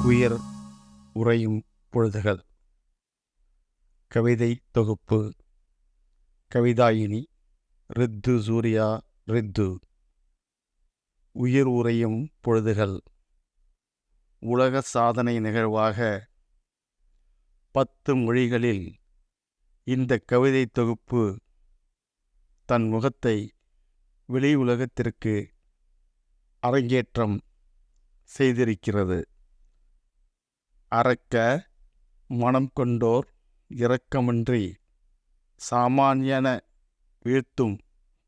உயிர் உறையும் பொழுதுகள். கவிதை தொகுப்பு. கவிதாயினி ரித்து சூர்யா ரித்து. உயிர் உறையும் பொழுதுகள். உலக சாதனை நிகழ்வாக 10 மொழிகளில் இந்த கவிதை தொகுப்பு தன் முகத்தை வெளி உலகத்திற்கு அரங்கேற்றம் செய்திருக்கிறது. அறக்க மனம் கொண்டோர் இரக்கமின்றி சாமானியன வீழ்த்தும்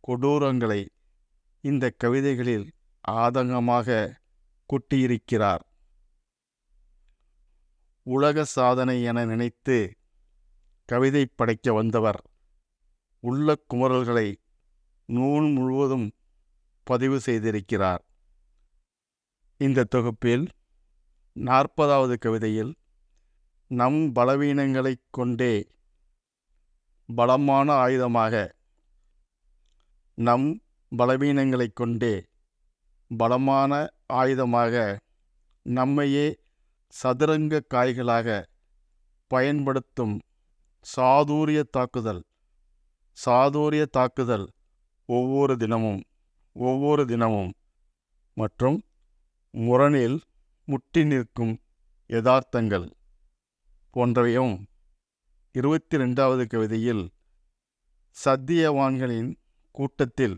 கொடூரங்களை இந்த கவிதைகளில் ஆதங்கமாக கொட்டியிருக்கிறார். உலக சாதனை என நினைத்து கவிதை படைக்க வந்தவர் உள்ள குமரல்களை நூல் முழுவதும் பதிவு செய்திருக்கிறார். இந்த தொகுப்பில் 40வது கவிதையில் நம் பலவீனங்களைக் கொண்டே பலமான ஆயுதமாக நம் பலவீனங்களைக் கொண்டே பலமான ஆயுதமாக நம்மையே சதுரங்க காய்களாக பயன்படுத்தும் சாதுரிய தாக்குதல் ஒவ்வொரு தினமும் மற்றும் முரணில் முட்டி நிற்கும் யதார்த்தங்கள் போன்றவையும் 22வது கவிதையில் சத்தியவான்களின் கூட்டத்தில்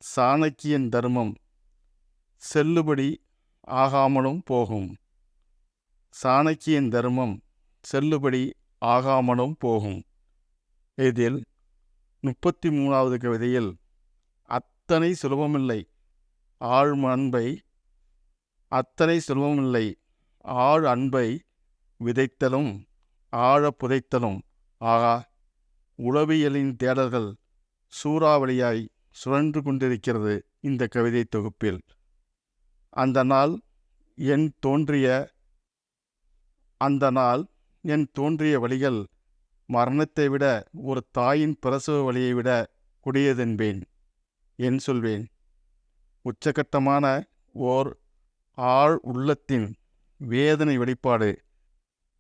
சாணக்கியன் தர்மம் செல்லுபடி ஆகாமலும் போகும். இதில் 33வது கவிதையில் அத்தனை சுலபமில்லை ஆழ் அன்பை விதைத்தலும் ஆழ புதைத்தலும் ஆகா, உளவியலின் தேடல்கள் சூறாவளியாய் சுழன்று கொண்டிருக்கிறது இந்த கவிதை தொகுப்பில். அந்த நாள் என் தோன்றிய வழிகள் மரணத்தை விட ஒரு தாயின் பிரசவ வழியை விட கொடியதென்பேன். என் சொல்வேன். உச்சகட்டமான ஓர் ஆழ் உள்ளத்தின் வேதனை வெளிப்பாடு.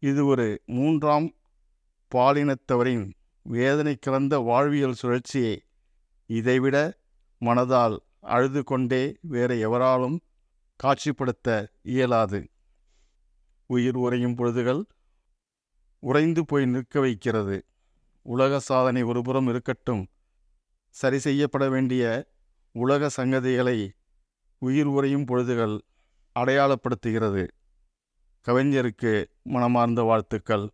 இது ஒரு 3ஆம் பாலினத்தவரின் வேதனை கலந்த வாழ்வியல் சுழற்சியை இதைவிட மனதால் அழுது கொண்டே வேறு எவராலும் காட்சிப்படுத்த இயலாது. உயிர் உறையும் பொழுதுகள் உறைந்து போய் நிற்க வைக்கிறது. உலக சாதனை ஒருபுறம் இருக்கட்டும், சரி செய்யப்பட வேண்டிய உலக சங்கதிகளை உயிர் உறையும் பொழுதுகள் அடையாளப்படுத்துகிறது. கவிஞருக்கு மனமார்ந்த வாழ்த்துக்கள்.